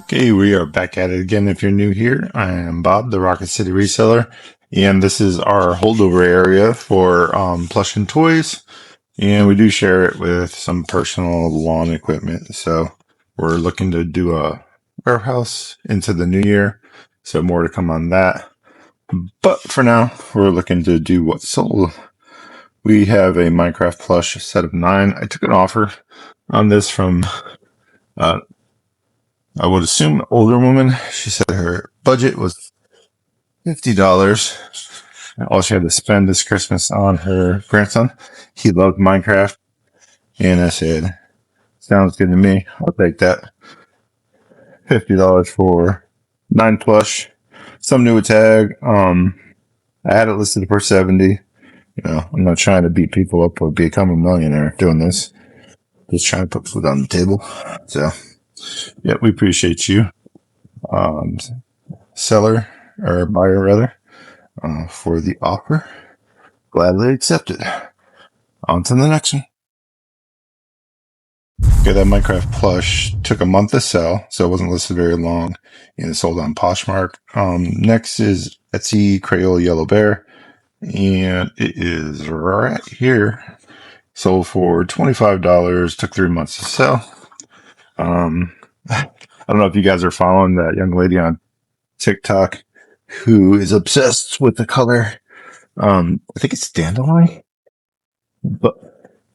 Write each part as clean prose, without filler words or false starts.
Okay, we are back at it again. If you're new here, I am Bob, the Rocket City Reseller, and this is our holdover area for plush and toys, and we do share it with some personal lawn equipment. So we're looking to do a warehouse into the new year, so more to come on that. But for now, we're looking to do what's sold. We have a Minecraft plush set of 9. I took an offer on this from I would assume an older woman. She said her budget was $50. All she had to spend this Christmas on her grandson. He loved Minecraft. And I said, sounds good to me. I'll take that. $50 for 9 plush. Some new tag. I had it listed for 70. I'm not trying to beat people up or become a millionaire doing this. Just trying to put food on the table. So, yeah, we appreciate you. Seller or buyer rather, for the offer. Gladly accepted. On to the next one. Okay, that Minecraft plush took a month to sell, so it wasn't listed very long, and it sold on Poshmark. Next is Etsy Crayola Yellow Bear, and it is right here. Sold for $25. Took 3 months to sell. I don't know if you guys are following that young lady on TikTok who is obsessed with the color. I think it's Dandelion, but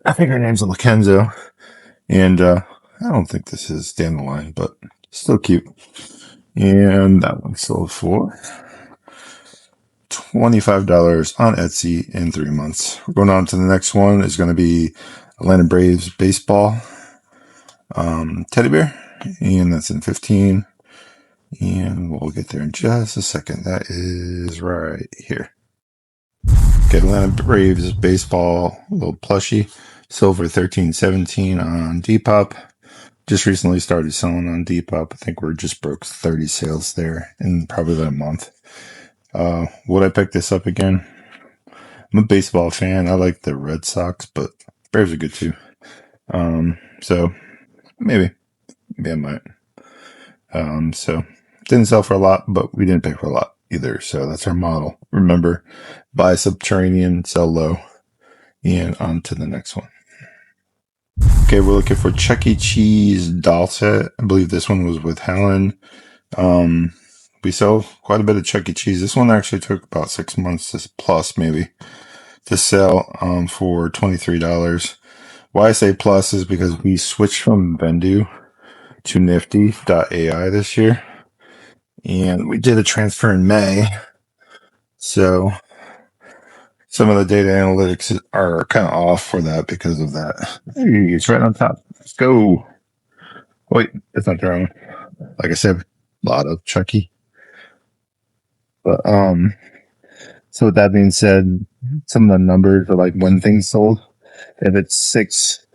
I think her name's Lakenzo. And I don't think this is Dandelion, but still cute. And that one sold for $25 on Etsy in 3 months. We're going on to the next one. Is going to be Atlanta Braves baseball teddy bear, and that's in 15. And we'll get there in just a second. That is right here. Okay, Atlanta Braves baseball, a little plushie, silver 13.17 on Depop. Just recently started selling on Depop. I think we're just broke 30 sales there in probably about a month. Would I pick this up again? I'm a baseball fan. I like the Red Sox, but Braves are good too. So maybe I might. So didn't sell for a lot, but we didn't pay for a lot either. So that's our model. Remember, buy subterranean, sell low, and on to the next one. Okay, we're looking for Chuck E. Cheese doll set. I believe this one was with Helen. We sell quite a bit of Chuck E. Cheese. This one actually took about 6 months plus maybe to sell for $23. Why I say plus is because we switched from Vendu to Nifty.ai this year. And we did a transfer in May. So some of the data analytics are kind of off for that because of that. Hey, it's right on top. Let's go. Wait, it's not the wrong one. Like I said, a lot of Chucky. But so with that being said, some of the numbers are like when things sold. If it's 6+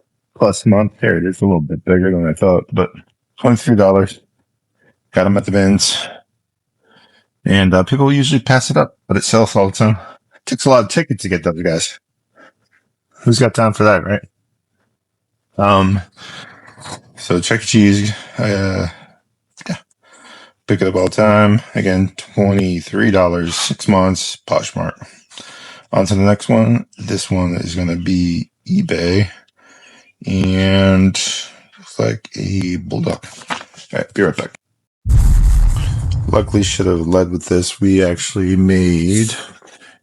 months, there it is, a little bit bigger than I thought, but $23. Got them at the bins. And people usually pass it up, but it sells all the time. It takes a lot of tickets to get those guys. Who's got time for that, right? So Chuck E. Cheese, yeah, pick it up all the time. Again, $23, 6 months, Poshmark. On to the next one. This one is going to be eBay, and looks like a bulldog. All right, be right back. Luckily, should have led with this. We actually made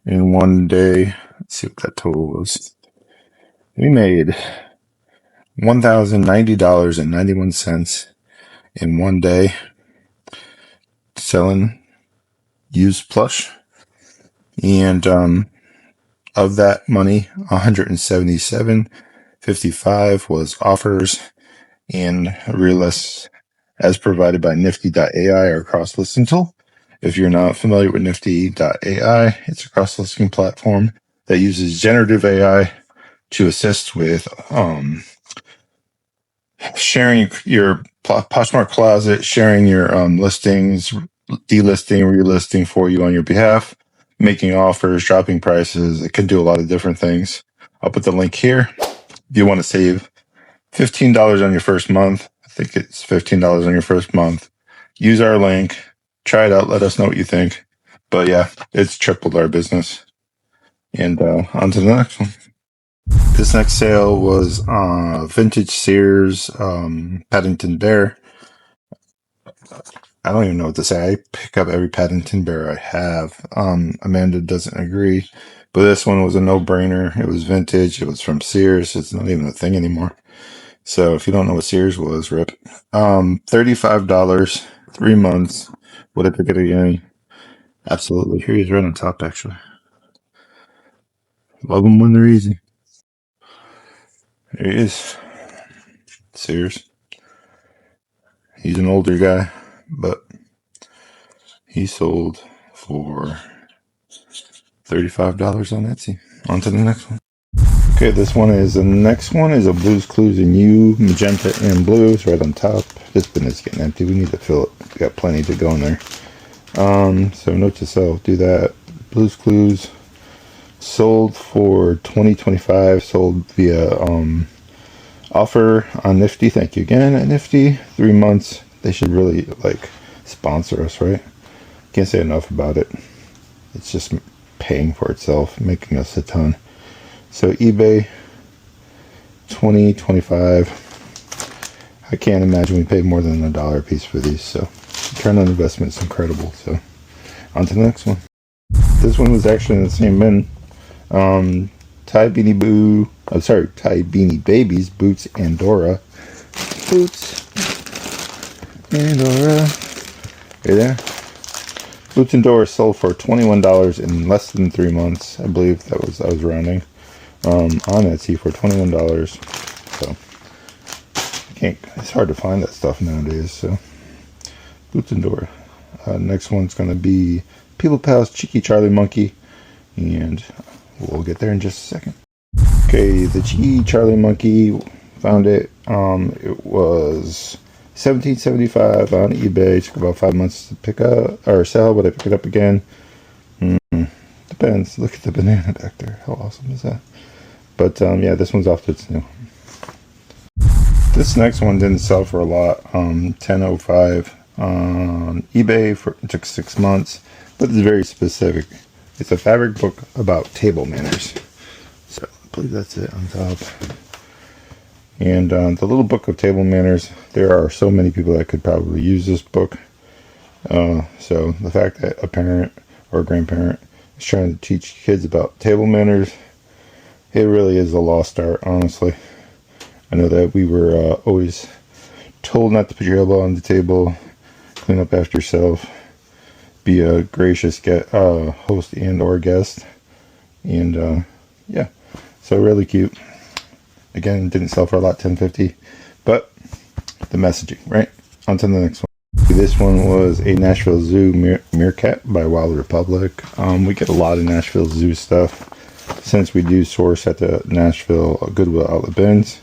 in one day. Let's see what that total was. We made $1,090.91 in one day selling used plush, and of that money, $177.55 was offers and realists as provided by Nifty.ai, our cross-listing tool. If you're not familiar with Nifty.ai, it's a cross-listing platform that uses generative AI to assist with sharing your Poshmark closet, sharing your listings, delisting, relisting for you on your behalf, making offers, dropping prices. It can do a lot of different things. I'll put the link here. If you want to save $15 on your first month, I think it's $15 on your first month, use our link, try it out, let us know what you think. But yeah, it's tripled our business. And on to the next one. This next sale was vintage Sears Paddington Bear. I don't even know what to say. I pick up every Paddington Bear I have. Amanda doesn't agree, but this one was a no-brainer. It was vintage. It was from Sears. It's not even a thing anymore. So if you don't know what Sears was, rip. $35, 3 months. Would I pick it again? Absolutely. Here he is right on top, actually. Love them when they're easy. There he is. Sears. He's an older guy, but he sold for $35 on Etsy. On to the next one. Okay, the next one is a Blues Clues in You, magenta and blue. It's right on top. This bin is getting empty. We need to fill it. We got plenty to go in there. So note to self, do that. Blues Clues sold for $20.25. Sold via offer on Nifty. Thank you again at Nifty. 3 months. They should really like sponsor us, right? Can't say enough about it. It's just paying for itself, making us a ton. So eBay, $20.25. I can't imagine we paid more than $1 a piece for these. So return on investment is incredible. So on to the next one. This one was actually in the same bin. Ty Beanie Babies, Boots Andorra. Boots Andorra. Hey there. Boots Andorra sold for $21 in less than 3 months. I believe I was rounding. On Etsy for $21. So it's hard to find that stuff nowadays. So Boots Andorra. Next one's gonna be People Pals Cheeky Charlie Monkey, and we'll get there in just a second. Okay, the Cheeky Charlie Monkey, found it. It was $17.75 on eBay. It took about 5 months to pick up or sell, but I picked it up again. Depends. Look at the banana back there. How awesome is that? But yeah, this one's off to its new. This next one didn't sell for a lot. $10.05 on eBay. It took 6 months, but it's very specific. It's a fabric book about table manners. So I believe that's it on top. And the little book of table manners, there are so many people that could probably use this book. So the fact that a parent or a grandparent is trying to teach kids about table manners, it really is a lost art, honestly. I know that we were always told not to put your elbow on the table, clean up after yourself, be a gracious host and or guest. And yeah, so really cute. Again, didn't sell for a lot, $10.50, but the messaging, right? On to the next one. This one was a Nashville Zoo meerkat by Wild Republic. We get a lot of Nashville Zoo stuff since we do source at the Nashville Goodwill outlet bins.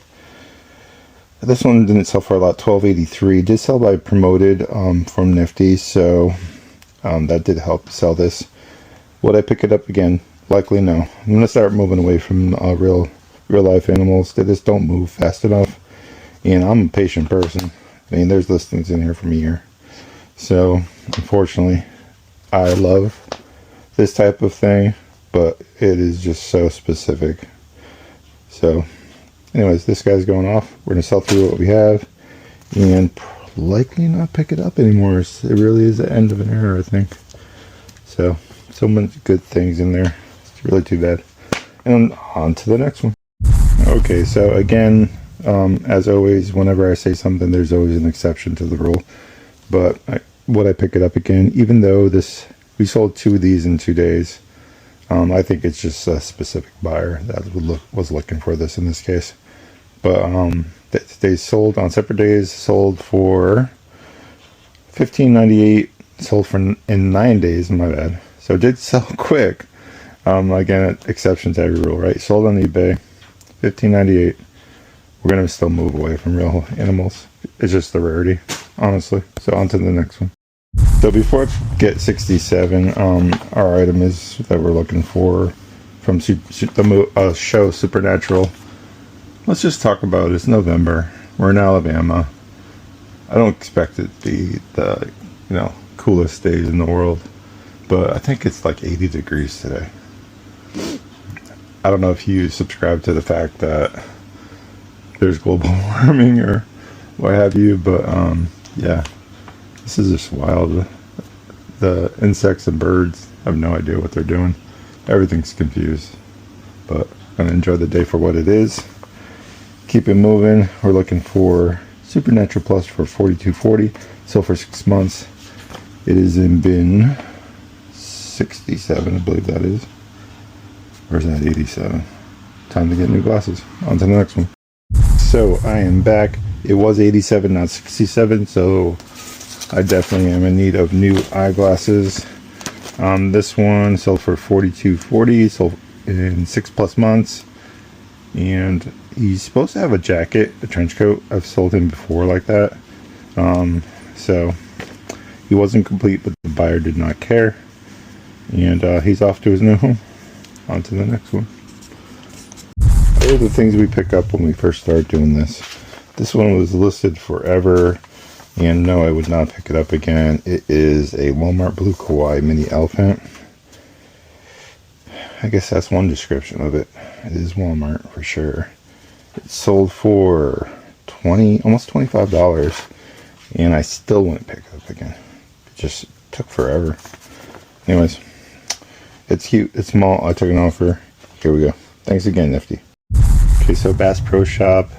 This one didn't sell for a lot, $12.83. Did sell by promoted from Nifty, so that did help sell this. Would I pick it up again? Likely no. I'm going to start moving away from real life animals. They just don't move fast enough, and I'm a patient person. I mean, there's listings in here from a year. So unfortunately, I love this type of thing, but it is just so specific. So anyways, this guy's going off. We're going to sell through what we have and likely not pick it up anymore. It really is the end of an era, I think. So many good things in there. It's really too bad. And on to the next one. Okay, so again, as always, whenever I say something, there's always an exception to the rule. But would I pick it up again? Even though we sold 2 of these in 2 days, I think it's just a specific buyer that was looking for this in this case. But they sold on separate days, sold for $15.98, sold for in 9 days, my bad. So it did sell quick. Again, exception to every rule, right? Sold on eBay, $15.98. We're going to still move away from real animals. It's just the rarity, honestly. So on to the next one. So before I get 67, our item is that we're looking for from the show Supernatural. Let's just talk about it. It's November. We're in Alabama. I don't expect it to be the coolest days in the world. But I think it's like 80 degrees today. I don't know if you subscribe to the fact that there's global warming or what have you, but yeah, this is just wild. The insects and birds have no idea what they're doing. Everything's confused, but I'm gonna enjoy the day for what it is. Keep it moving. We're looking for Supernatural Plush for $42.40. So for 6 months, it is in bin 67, I believe that is. Or is that 87? Time to get new glasses. On to the next one. So I am back. It was 87, not 67, so I definitely am in need of new eyeglasses. This one sold for $42.40, sold in 6+ months. And he's supposed to have a jacket, a trench coat. I've sold him before like that. So he wasn't complete, but the buyer did not care. And he's off to his new home. On to the next one. Those are the things we pick up when we first start doing this. This one was listed forever, and no, I would not pick it up again. It is a Walmart Blue Kawaii Mini Elephant. I guess that's one description of it. It is Walmart for sure. It sold for almost $25, and I still wouldn't pick it up again. It just took forever. Anyways, it's cute, it's small. I took an offer. Here we go. Thanks again, Nifty. Okay, so Bass Pro Shop,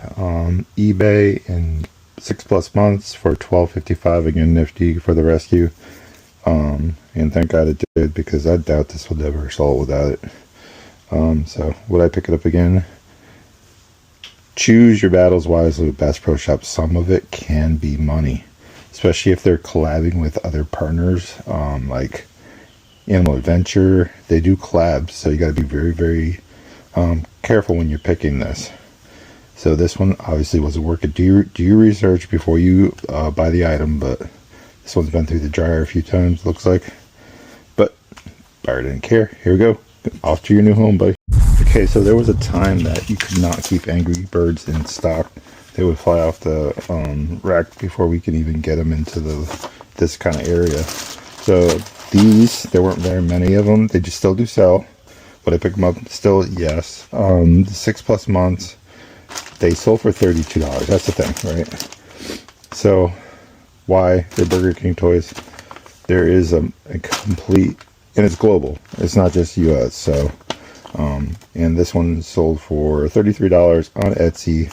eBay in 6+ months for $12.55. Again, Nifty for the rescue. And thank God it did, because I doubt this will ever sell without it. So would I pick it up again? Choose your battles wisely with Bass Pro Shop. Some of it can be money, especially if they're collabing with other partners, like Animal Adventure. They do collabs, so you got to be very, very careful when you're picking this. So this one obviously wasn't working. Do your research before you buy the item, but this one's been through the dryer a few times, looks like. But buyer didn't care. Here we go. Off to your new home, buddy. Okay, so there was a time that you could not keep Angry Birds in stock. They would fly off the rack before we could even get them into this kind of area. So these, there weren't very many of them. They just still do sell. Would I pick them up? Still, yes. 6+ months, they sold for $32. That's the thing, right? So why? They're Burger King toys. There is a complete, and it's global. It's not just US. So, and this one sold for $33 on Etsy.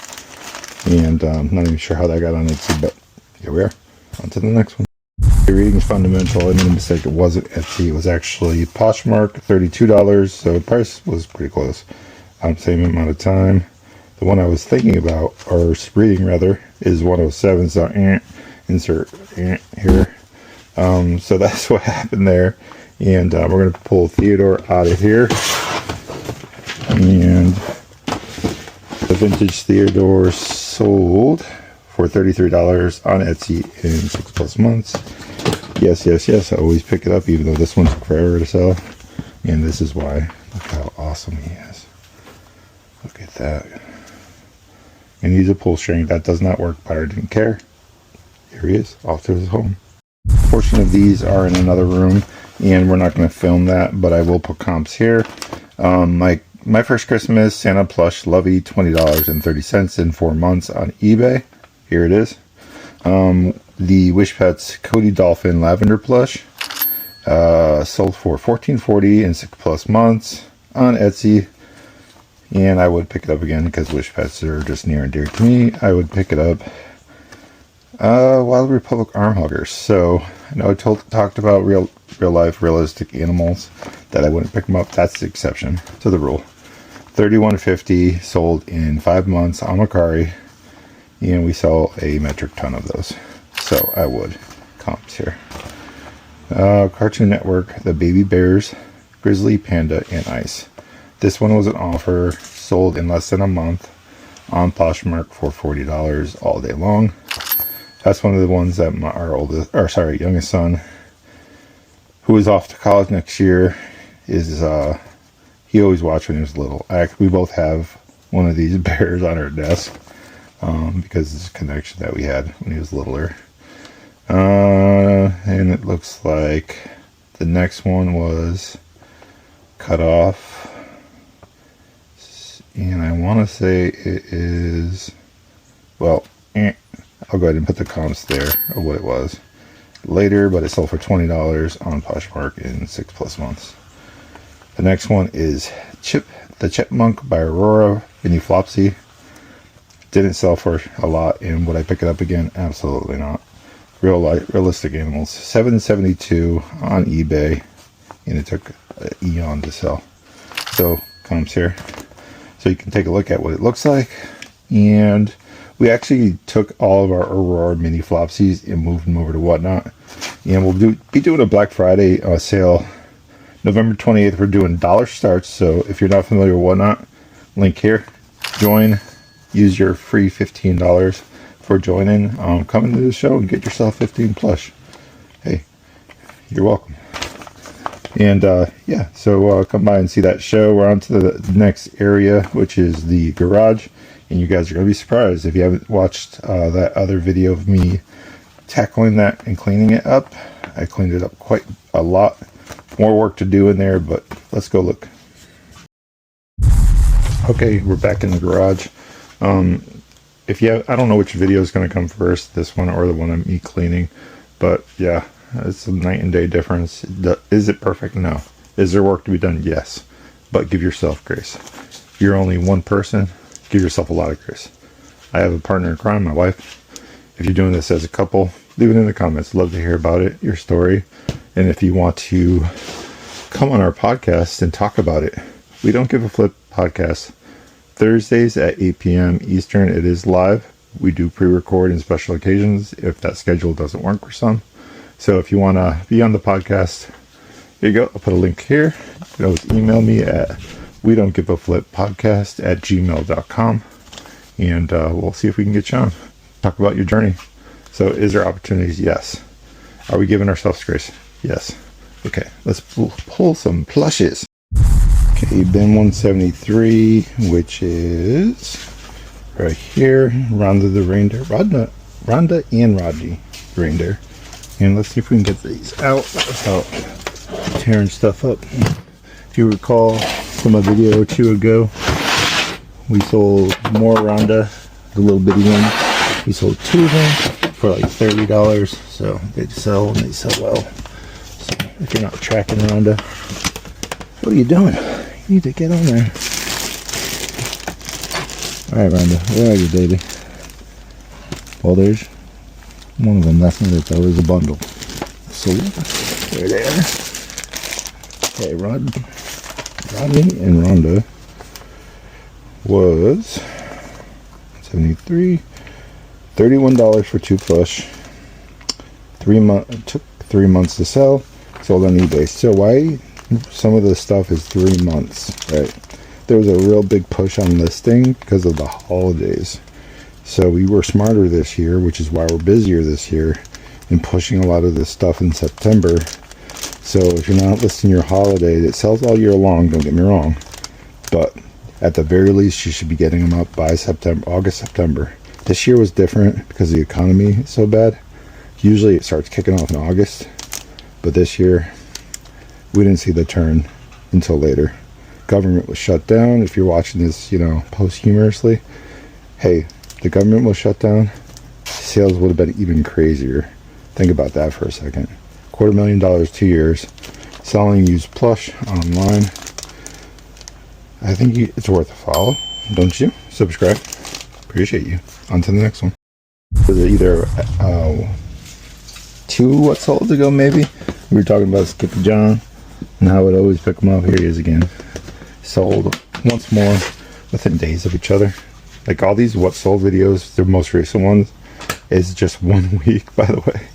And I'm not even sure how that got on Etsy, but here we are. On to the next one. Reading is fundamental. I made a mistake. It wasn't Etsy. It was actually Poshmark, $32. So the price was pretty close. Same amount of time. The one I was thinking about, or reading rather, is 107. So insert here. So that's what happened there. And we're going to pull Theodore out of here. And the vintage Theodore sold for $33 on Etsy in 6+ months. Yes, yes, yes. I always pick it up, even though this one took forever to sell. And this is why. Look how awesome he is. Look at that. And he's a pull string. That does not work. Buyer didn't care. Here he is, off to his home. A portion of these are in another room, and we're not going to film that, but I will put comps here. My first Christmas, Santa Plush Lovey, $20.30 in 4 months on eBay. Here it is. The Wish Pets Cody Dolphin Lavender Plush sold for $14.40 in 6+ months on Etsy. And I would pick it up again because Wish Pets are just near and dear to me. I would pick it up. Wild Republic Arm Huggers. So I know I talked about real life realistic animals that I wouldn't pick them up. That's the exception to the rule. $31.50 sold in 5 months on Macari, and we sell a metric ton of those. So I would. Comps here. Cartoon Network, the Baby Bears, Grizzly, Panda, and Ice. This one was an offer, sold in less than a month on Poshmark for $40 all day long. That's one of the ones that our youngest son, who is off to college next year, is he always watched when he was little. We both have one of these bears on our desk because it's a connection that we had when he was littler. And it looks like the next one was cut off, and I want to say it is, well, I'll go ahead and put the comps there of what it was later, but it sold for $20 on Poshmark in 6+ months. The next one is the Chipmunk by Aurora Mini Flopsy. Didn't sell for a lot, and would I pick it up again? Absolutely not. Realistic animals, $7.72 on eBay, and it took an eon to sell. So comps here, so you can take a look at what it looks like. And we actually took all of our Aurora Mini Flopsies and moved them over to Whatnot, and we'll be doing a Black Friday sale November 28th. We're doing dollar starts, so if you're not familiar with Whatnot, link here, join, use your free $15 for joining. Come into the show and get yourself 15 plush. Hey, you're welcome. And yeah, so come by and see that show. We're on to the next area, which is the garage, and you guys are going to be surprised if you haven't watched that other video of me tackling that and cleaning it up. I cleaned it up quite a lot. More work to do in there, but let's go look. Okay, we're back in the garage. If you have, I don't know which video is going to come first, this one or the one of me cleaning, but yeah, it's a night and day difference. Is it perfect? No. Is there work to be done? Yes. But give yourself grace. If you're only one person, give yourself a lot of grace. I have a partner in crime, my wife. If you're doing this as a couple, leave it in the comments. Love to hear about it, your story. And if you want to come on our podcast and talk about it, we don't give a flip podcast. Thursdays at 8 p.m. Eastern, it is live. We do pre-record in special occasions if that schedule doesn't work for some. So if you want to be on the podcast, here you go. I'll put a link here. You can always email me at wedon'tgiveaflippodcast@gmail.com, and we'll see if we can get you on. Talk about your journey. So is there opportunities? Yes. Are we giving ourselves grace? Yes. Okay, let's pull some plushes. Okay, bin 173, which is right here. Rhonda the reindeer. Rhonda and Rodney the reindeer. And let's see if we can get these out without tearing stuff up. If you recall from a video or two ago, we sold more Rhonda, the little bitty one. We sold 2 of them for like $30. So they sell and they sell well. So if you're not tracking Rhonda, what are you doing? You need to get on there. Alright, Rhonda, where are you, baby? Well, there's one of them. That's not it, though. There's a bundle. So there they are. Okay, Rodney and Rhonda was 73, $31 for 2 plush. Took 3 months to sell. Sold on eBay. So why some of the stuff is 3 months, right? There was a real big push on listing because of the holidays. So we were smarter this year, which is why we're busier this year in pushing a lot of this stuff in September. So if you're not listing your holiday, it sells all year long, don't get me wrong. But at the very least, you should be getting them up by August, September. This year was different because the economy is so bad. Usually it starts kicking off in August. But this year, we didn't see the turn until later. Government was shut down. If you're watching this, posthumously, hey, the government was shut down. Sales would have been even crazier. Think about that for a second. $250,000, 2 years, selling used plush online. I think it's worth a follow, don't you? Subscribe. Appreciate you. On to the next one. Was it either 2 what sold ago, maybe? We were talking about Skippy John and how I would always pick them up. Here he is again. Sold once more within days of each other. Like all these what sold videos, the most recent ones, is just 1 week, by the way.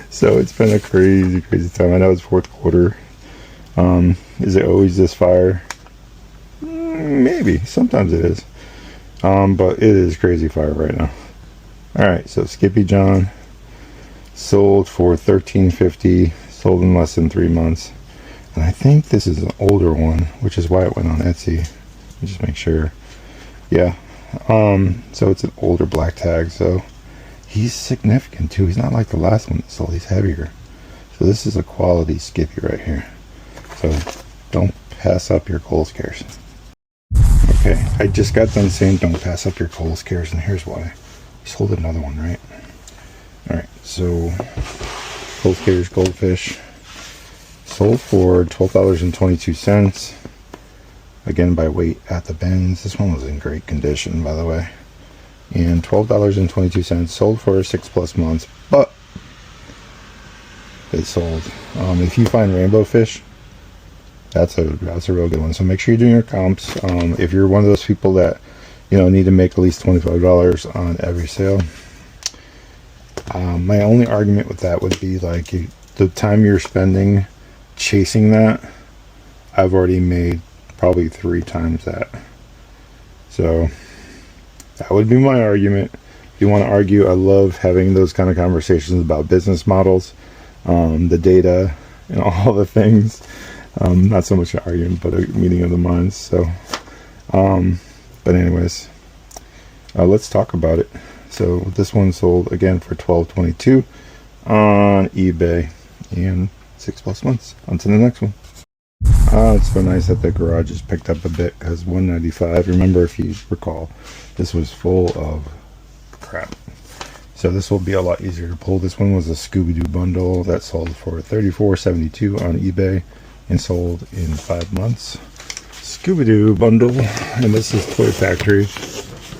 So it's been a crazy time. I know it's fourth quarter. Is it always this fire? Maybe. Sometimes it is. But it is crazy fire right now. Alright, so Skippy John sold for $13.50. Sold in less than 3 months. And I think this is an older one, which is why it went on Etsy. Let me just make sure. Yeah. So it's an older black tag. So he's significant too. He's not like the last one that sold. He's heavier. So this is a quality Skippy right here. So don't pass up your Kohl's Cares. Okay, I just got done saying don't pass up your Kohl's Cares, and here's why. I sold another one, right? Alright, so Kohl's Cares Goldfish sold for $12.22. Again, by weight at the bins. This one was in great condition, by the way. And $12.22, sold for 6+ months, but they sold. If you find rainbow fish, that's a real good one. So make sure you're doing your comps. If you're one of those people that need to make at least $25 on every sale, my only argument with that would be like the time you're spending chasing that, I've already made probably 3 times that. So that would be my argument. If you want to argue, I love having those kind of conversations about business models, the data, and all the things. Not so much an argument, but a meeting of the minds. So, but anyways, let's talk about it. So this one sold again for $12.22 on eBay, and 6+ months. On to the next one. It's so nice that the garage is picked up a bit, because $195. Remember, if you recall, this was full of crap. So this will be a lot easier to pull. This one was a Scooby-Doo bundle that sold for $34.72 on eBay and sold in 5 months. Scooby-Doo bundle, and this is Toy Factory.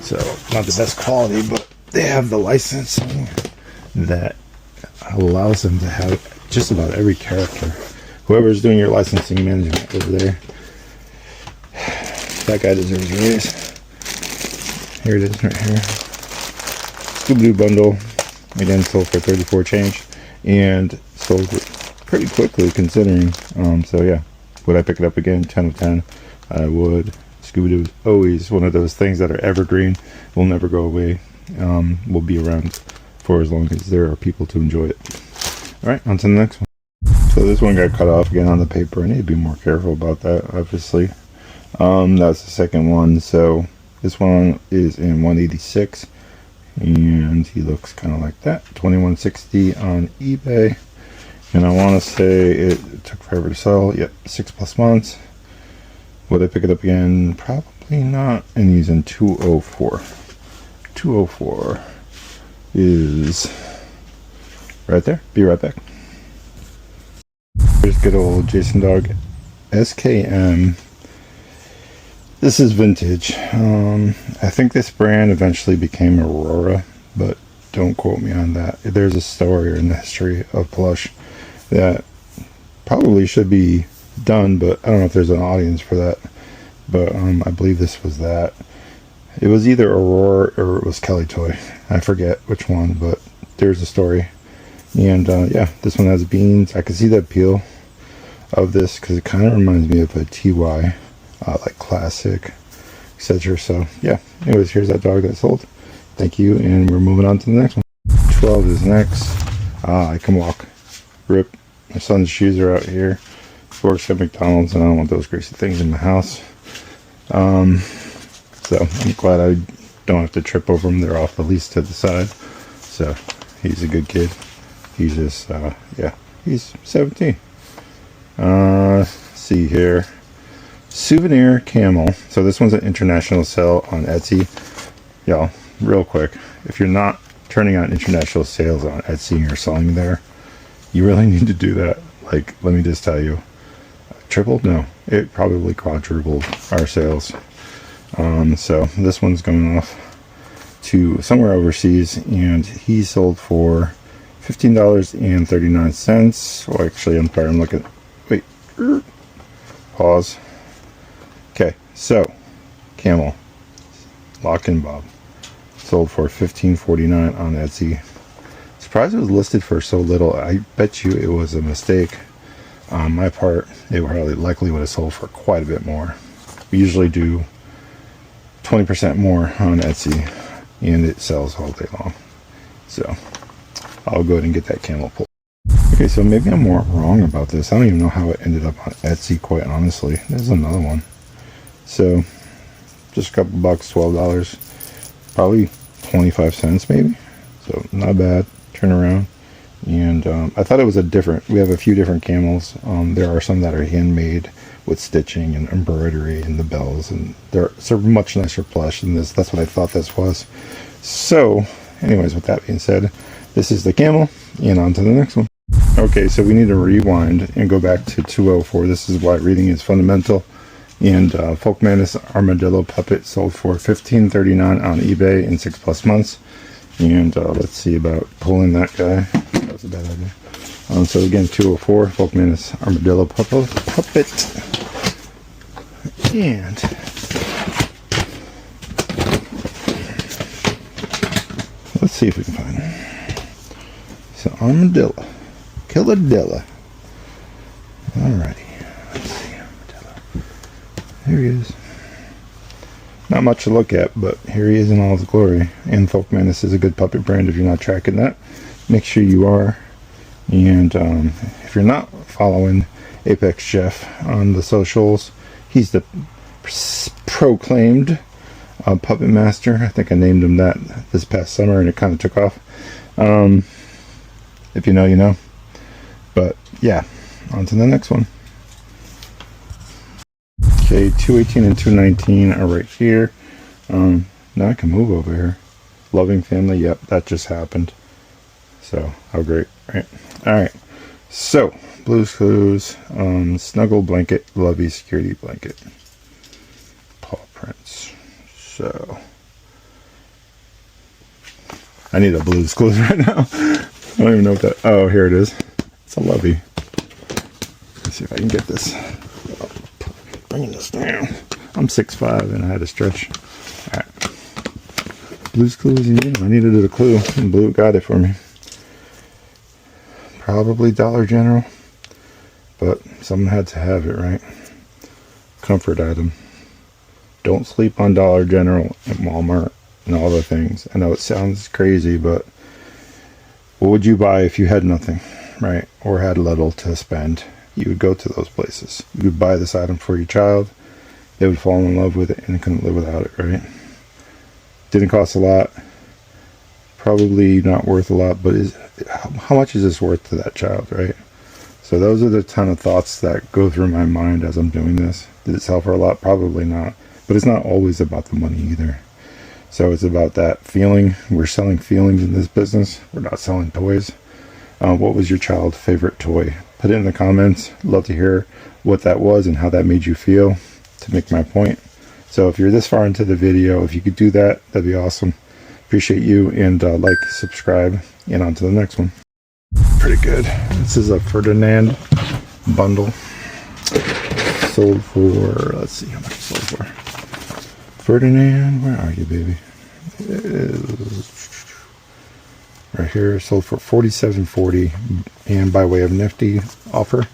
So not the best quality, but they have the licensing that allows them to have just about every character. Whoever's doing your licensing management over there, that guy deserves a raise. Here it is right here. Scooby-Doo bundle, again sold for 34 change, and sold pretty quickly considering. So yeah, would I pick it up again? 10 of 10. I would. Scooby-Doo is always one of those things that are evergreen, will never go away, will be around for as long as there are people to enjoy it. Alright, on to the next one. So this one got cut off again on the paper. I need to be more careful about that, obviously. That's the second one. So this one is in 186, and he looks kind of like that. 2160 on eBay, and I want to say it took forever to sell. Yep, 6+ months. Would I pick it up again? Probably not. And he's in 204. 204 is right there. Be right back. Here's good old Jason Dog SKM. This is vintage. I think this brand eventually became Aurora, but don't quote me on that. There's a story in the history of Plush that probably should be done, but I don't know if there's an audience for that. But I believe this was that. It was either Aurora or it was Kelly Toy. I forget which one, but there's a story. And yeah, this one has beans. I can see the appeal of this because it kind of reminds me of a TY, like classic, etc. So yeah, anyways, here's that dog that sold. Thank you, and we're moving on to the next one. 12 is next. I can walk. Rip. My son's shoes are out here. He works at McDonald's, and I don't want those greasy things in my house. So I'm glad I don't have to trip over them. They're off the lease to the side. So he's a good kid. He's just, yeah, he's 17. See here. Souvenir camel. So this one's an international sale on Etsy. Y'all, real quick, if you're not turning on international sales on Etsy and you're selling there, you really need to do that. Like, let me just tell you, tripled? No, it probably quadrupled our sales. So this one's going off to somewhere overseas, and he sold for $15.39. Well, actually, I'm sorry, I'm looking. Wait, pause. Okay, so camel, Lock and Bob, sold for $15.49 on Etsy. Surprised it was listed for so little. I bet you it was a mistake on my part. It probably likely would have sold for quite a bit more. We usually do 20% more on Etsy, and it sells all day long. So I'll go ahead and get that camel pulled. Okay, so maybe I'm more wrong about this. I don't even know how it ended up on Etsy, quite honestly. There's another one. So just a couple bucks, $12, probably 25 cents maybe. So not bad. Turn around. And I thought it was we have a few different camels. There are some that are handmade with stitching and embroidery and the bells, and they're much nicer plush than this. That's what I thought this was. So anyways, with that being said, this is the camel, and on to the next one. Okay, so we need to rewind and go back to 204. This is why reading is fundamental. And Folk Madness Armadillo Puppet sold for $15.39 on eBay in 6+ months. And let's see about pulling that guy. That was a bad idea. So again, 204 Folk Madness Armadillo Puppet. And let's see if we can find him. So Armadillo. Killadilla. Alrighty. Let's see. Armadillo. There he is. Not much to look at, but here he is in all his glory. And Folk Madness is a good puppet brand. If you're not tracking that, make sure you are. And if you're not following Apex Jeff on the socials, he's the proclaimed puppet master. I think I named him that this past summer, and it kind of took off. If you know, you know. But yeah, on to the next one. Okay, 218 and 219 are right here. Now I can move over here. Loving family, yep, that just happened. So, how great, right? Alright, so, Blue's Clues, Snuggle Blanket, Lovey Security Blanket. Paw prints. So, I need a Blue's Clues right now. I don't even know what that, oh, here it is. It's a Lovey. Let's see if I can get this. Bringing this down. I'm 6'5" and I had to stretch. Alright. Blue's Clues, and I needed a clue, and Blue got it for me. Probably Dollar General, but someone had to have it, right? Comfort item. Don't sleep on Dollar General and Walmart and all the things. I know it sounds crazy, but what would you buy if you had nothing, right? Or had little to spend? You would go to those places. You would buy this item for your child. They would fall in love with it and couldn't live without it, right? Didn't cost a lot. Probably not worth a lot, but how much is this worth to that child, right? So those are the ton of thoughts that go through my mind as I'm doing this. Did it sell for a lot? Probably not. But it's not always about the money either. So it's about that feeling. We're selling feelings in this business. We're not selling toys. What was your child's favorite toy? Put it in the comments. Love to hear what that was and how that made you feel to make my point. So if you're this far into the video, if you could do that, that'd be awesome. Appreciate you, and like, subscribe, and on to the next one. Pretty good. This is a Ferdinand bundle. Sold for, let's see how much it sold for. Ferdinand, where are you, baby? It is right here. Sold for $47.40, and by way of nifty offer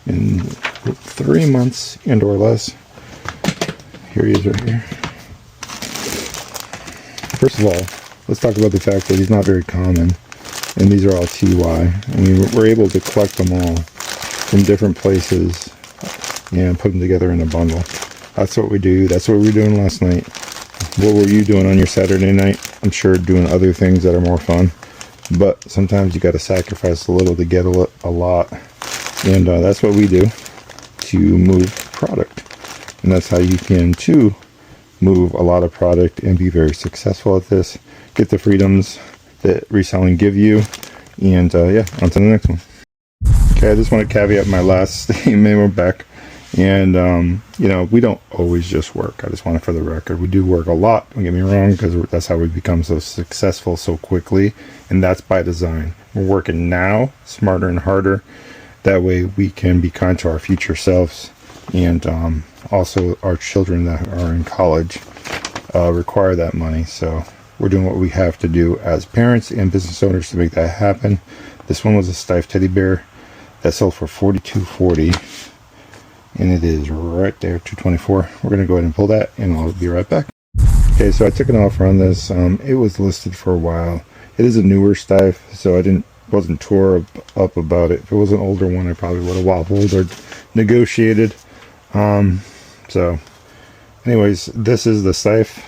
in 3 months and or less. Here he is right here. First of all, let's talk about the fact that he's not very common, and these are all TY. I mean, we're able to collect them all from different places and put them together in a bundle. That's what we do. That's what we were doing last night. What were you doing on your Saturday night? I'm sure doing other things that are more fun, but sometimes you got to sacrifice a little to get a lot, and that's what we do to move product. And that's how you can too move a lot of product and be very successful at this. Get the freedoms that reselling give you. And yeah, on to the next one. Okay, I just want to caveat my last statement. We're back. And you know, we don't always just work. I just want it for the record. We do work a lot, don't get me wrong, because that's how we become so successful so quickly. And that's by design. We're working now, smarter and harder. That way we can be kind to our future selves. And also our children that are in college require that money. So we're doing what we have to do as parents and business owners to make that happen. This one was a Stiff teddy bear that sold for $42.40, and it is right there, $224. We're going to go ahead and pull that, and I'll be right back. Okay, so I took an offer on this. It was listed for a while. It is a newer Stiff, so I wasn't tore up about it. If it was an older one, I probably would have wobbled or negotiated. So anyways, this is the Stiff.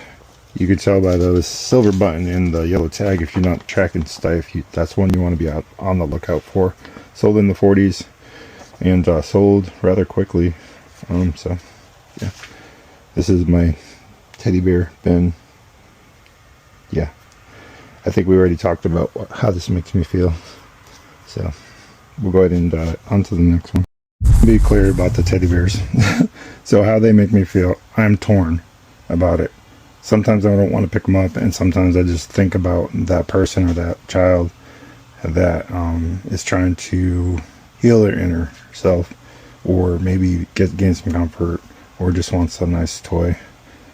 You can tell by the silver button and the yellow tag if you're not tracking stuff. That's one you want to be out on the lookout for. Sold in the 40s and sold rather quickly. So yeah, this is my teddy bear bin. Yeah, I think we already talked about how this makes me feel. So we'll go ahead and on to the next one. Be clear about the teddy bears. So how they make me feel, I'm torn about it. Sometimes I don't want to pick them up, and sometimes I just think about that person or that child that is trying to heal their inner self, or maybe gain some comfort, or just wants a nice toy.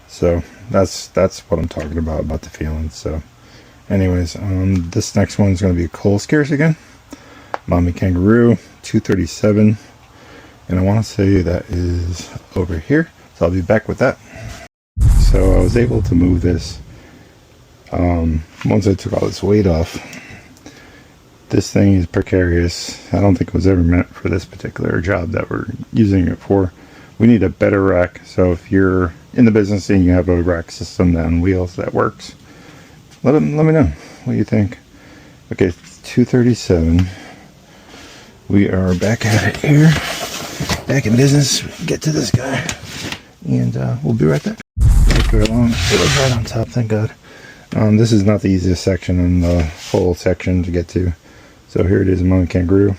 So that's what I'm talking about the feelings. So anyways, this next one is going to be Coal Scares again. Mommy Kangaroo, $237, and I want to say that is over here, so I'll be back with that. So I was able to move this once I took all this weight off. This thing is precarious. I don't think it was ever meant for this particular job that we're using it for. We need a better rack. So if you're in the business and you have a rack system on wheels that works, let me know what you think. Okay, 237. We are back at it here, back in business. Get to this guy, and we'll be right back. Take her along. It was right on top, thank God. This is not the easiest section in the whole section to get to. So here it is, Mommy Kangaroo.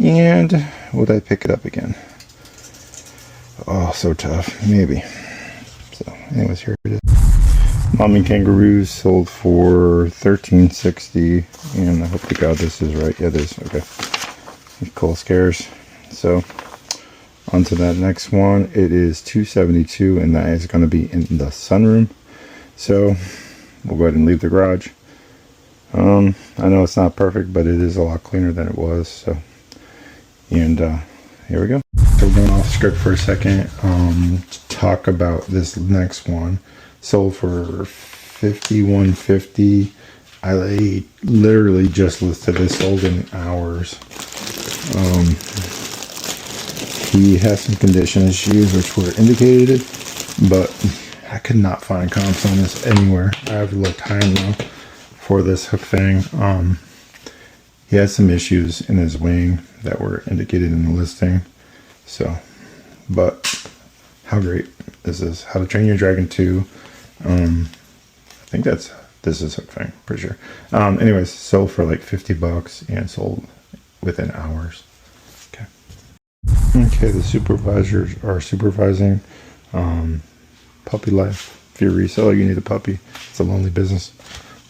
And would I pick it up again? Oh, so tough. Maybe. So anyways, here it is. Mommy Kangaroos sold for $13.60, and I hope to God this is right. Yeah, it is. Okay. Coal Scares. So on to that next one. It is $272, and that is going to be in the sunroom. So we'll go ahead and leave the garage. I know it's not perfect, but it is a lot cleaner than it was. So, and here we go. So we're going off script for a second to talk about this next one. Sold for $51.50. I literally just listed this, sold in hours. He has some condition issues which were indicated, but I could not find comps on this anywhere. I've looked high and low for this hook thing. He has some issues in his wing that were indicated in the listing. So, but how great is this? How to Train Your Dragon 2. I think this is hook thing, pretty sure. Anyways, sold for like $50 and sold within hours. Okay. Okay, the supervisors are supervising puppy life. If you're a reseller, you need a puppy. It's a lonely business.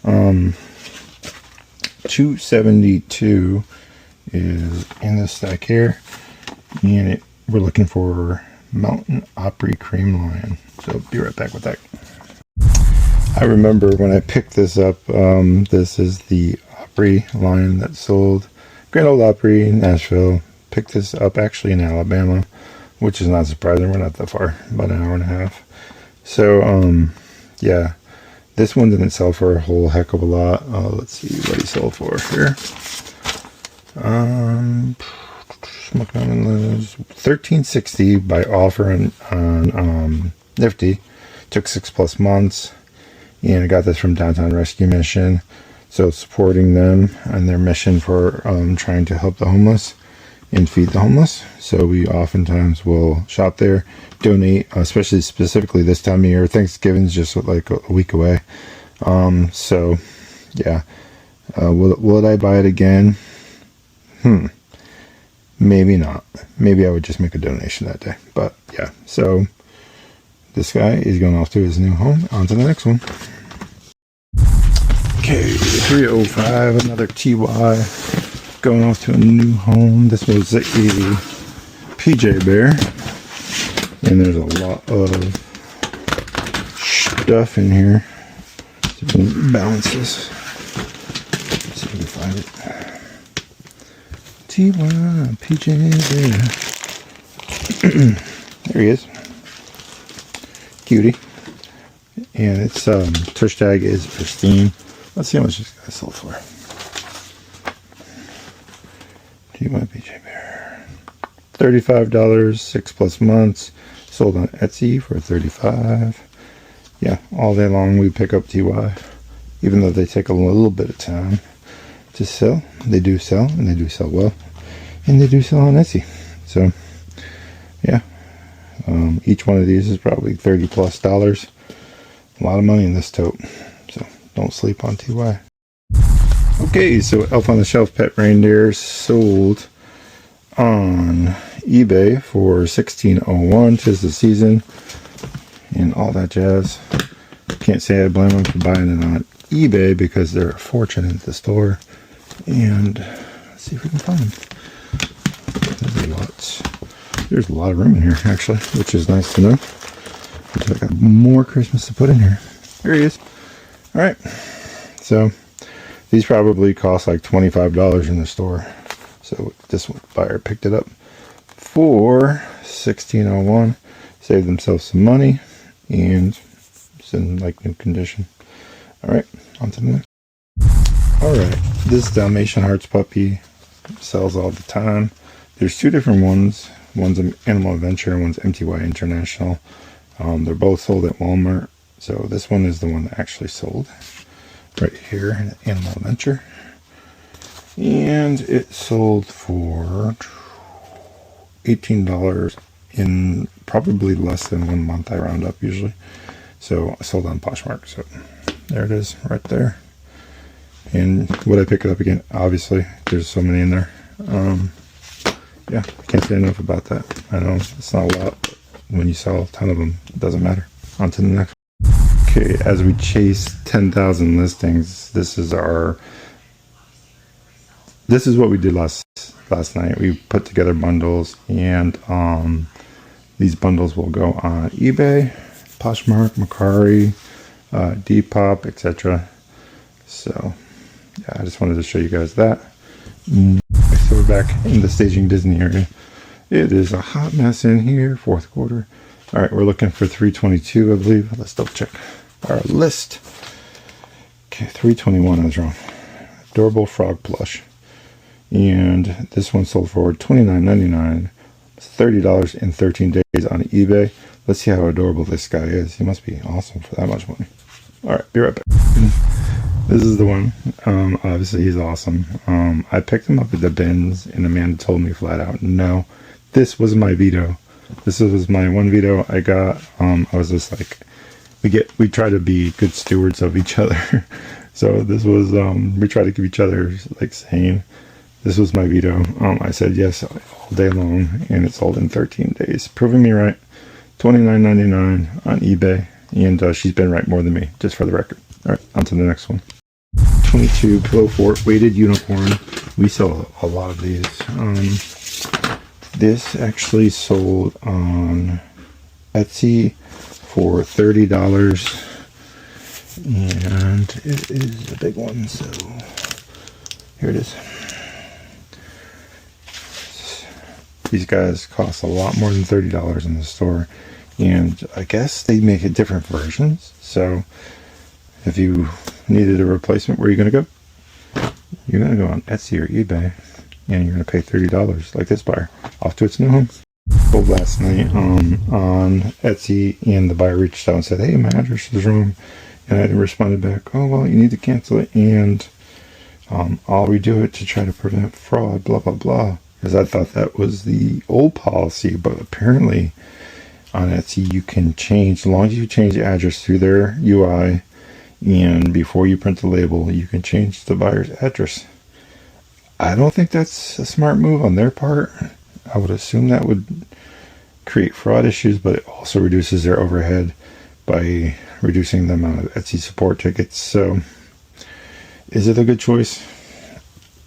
$272 is in this stack here, and we're looking for Mountain Opry Cream Lion. So be right back with that. I remember when I picked this up, this is the Opry line that sold. Grand Ole Opry, Nashville. Picked this up actually in Alabama, which is not surprising. We're not that far, about an hour and a half. So, yeah, this one didn't sell for a whole heck of a lot. Let's see what he sold for here. $13.60 by offer on Nifty. Took 6+ months, and I got this from Downtown Rescue Mission. So supporting them and their mission for trying to help the homeless and feed the homeless. So we oftentimes will shop there, donate, especially specifically this time of year. Thanksgiving's just like a week away. So yeah, would I buy it again? Maybe not. Maybe I would just make a donation that day. But yeah, so this guy is going off to his new home. On to the next one. Okay, 305, another TY, going off to a new home. This was a PJ Bear, and there's a lot of stuff in here. So we can balance this. See if we can find it. TY PJ Bear. There he is. Cutie. And its tush tag is pristine. Let's see how much this guy sold for. PJ Bear. $35, 6+ months. Sold on Etsy for $35. yeah, all day long we pick up TY. Even though they take a little bit of time to sell, they do sell, and they do sell well, and they do sell on Etsy. So yeah, each one of these is probably $30+. A lot of money in this tote, so don't sleep on TY. Okay, so Elf on the Shelf pet reindeer sold on eBay for $16.01. 'Tis the season and all that jazz. Can't say I blame them for buying it on eBay because they're a fortune at the store. And let's see if we can find them. There's a lot of room in here actually, which is nice to know. I got more Christmas to put in here. There he is. All right, so these probably cost like $25 in the store. So this buyer picked it up for $16.01. Saved themselves some money, and it's in like new condition. All right, on to the next. All right, this Dalmatian Hearts puppy sells all the time. There's two different ones. One's Animal Adventure, and one's MTY International. They're both sold at Walmart. So this one is the one that actually sold right here, Animal Adventure. And it sold for $18 in probably less than 1 month. I round up usually. So I sold on Poshmark. So there it is right there. And would I pick it up again? Obviously, there's so many in there. Yeah, I can't say enough about that. I know it's not a lot, but when you sell a ton of them, it doesn't matter. On to the next one. Okay, as we chase 10,000 listings, this is what we did last night. We put together bundles, and these bundles will go on eBay, Poshmark, Mercari, Depop, etc. So yeah, I just wanted to show you guys that. So we're back in the Staging Disney area. It is a hot mess in here, fourth quarter. All right, we're looking for 322, I believe. Let's double check our list. Okay, 321, I was wrong. Adorable frog plush. And this one sold for $29.99. $30 in 13 days on eBay. Let's see how adorable this guy is. He must be awesome for that much money. All right, be right back. This is the one. Obviously, he's awesome. I picked him up at the bins, and Amanda told me flat out, no, this was my veto. This was my one veto I got. I was just like, we try to be good stewards of each other. So this was, we try to keep each other like sane. This was my veto. I said yes all day long, and it sold in 13 days, proving me right. $29.99 on eBay, and she's been right more than me, just for the record. All right, on to the next one. 22 Pillow Fort weighted unicorn. We sell a lot of these. This actually sold on Etsy for $30, and it is a big one. So here it is. These guys cost a lot more than $30 in the store, and I guess they make it different versions. So if you needed a replacement, where are you going to go? You're going to go on Etsy or eBay, and you're going to pay $30 like this buyer. Off to its new home. Sold last night on Etsy, and the buyer reached out and said, hey, my address is wrong. And I responded back, oh, well, you need to cancel it, and I'll redo it to try to prevent fraud, blah, blah, blah. Because I thought that was the old policy, but apparently on Etsy you can change, as long as you change the address through their UI, and before you print the label, you can change the buyer's address. I don't think that's a smart move on their part. I would assume that would create fraud issues, but it also reduces their overhead by reducing the amount of Etsy support tickets. So is it a good choice?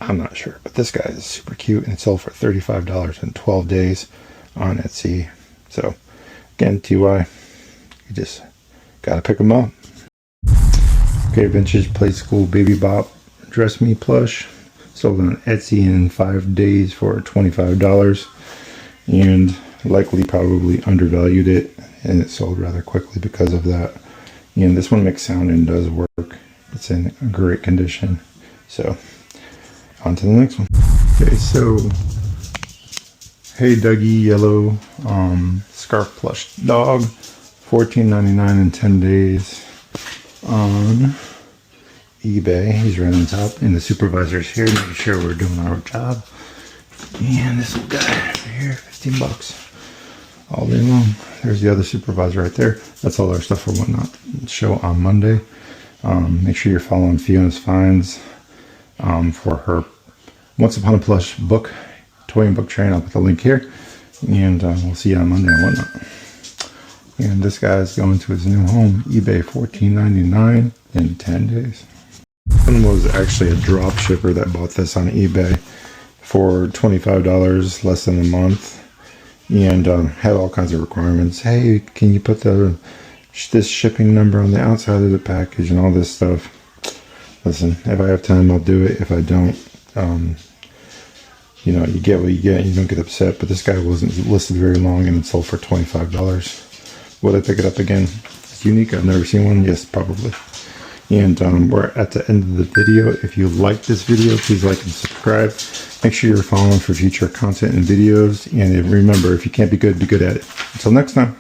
I'm not sure, but this guy is super cute, and it sold for $35 in 12 days on Etsy. So again, TY, you just gotta pick them up. Okay, vintage play school baby bop dress me plush sold on Etsy in 5 days for $25, and likely probably undervalued it, and it sold rather quickly because of that. And this one makes sound and does work. It's in great condition. So on to the next one. Okay, so Hey Dougie yellow scarf plush dog $14.99 in 10 days on eBay. He's right on top, and the supervisor's here making sure we're doing our job. And this little guy over here, 15 bucks all day long. There's the other supervisor right there. That's all our stuff for Whatnot show on Monday. Make sure you're following Fiona's Finds for her Once Upon a Plush book, toy and book train. I'll put the link here, and we'll see you on Monday on Whatnot. And this guy's going to his new home, eBay, $14.99 in 10 days. One was actually a drop shipper that bought this on eBay for $25, less than a month, and had all kinds of requirements. Hey, can you put this shipping number on the outside of the package and all this stuff? Listen, if I have time, I'll do it. If I don't, you know, you get what you get. You don't get upset. But this guy wasn't listed very long, and it sold for $25. Would I pick it up again? It's unique. I've never seen one. Yes, probably. And we're at the end of the video. If you like this video, please like and subscribe. Make sure you're following for future content and videos. And remember, if you can't be good at it. Until next time.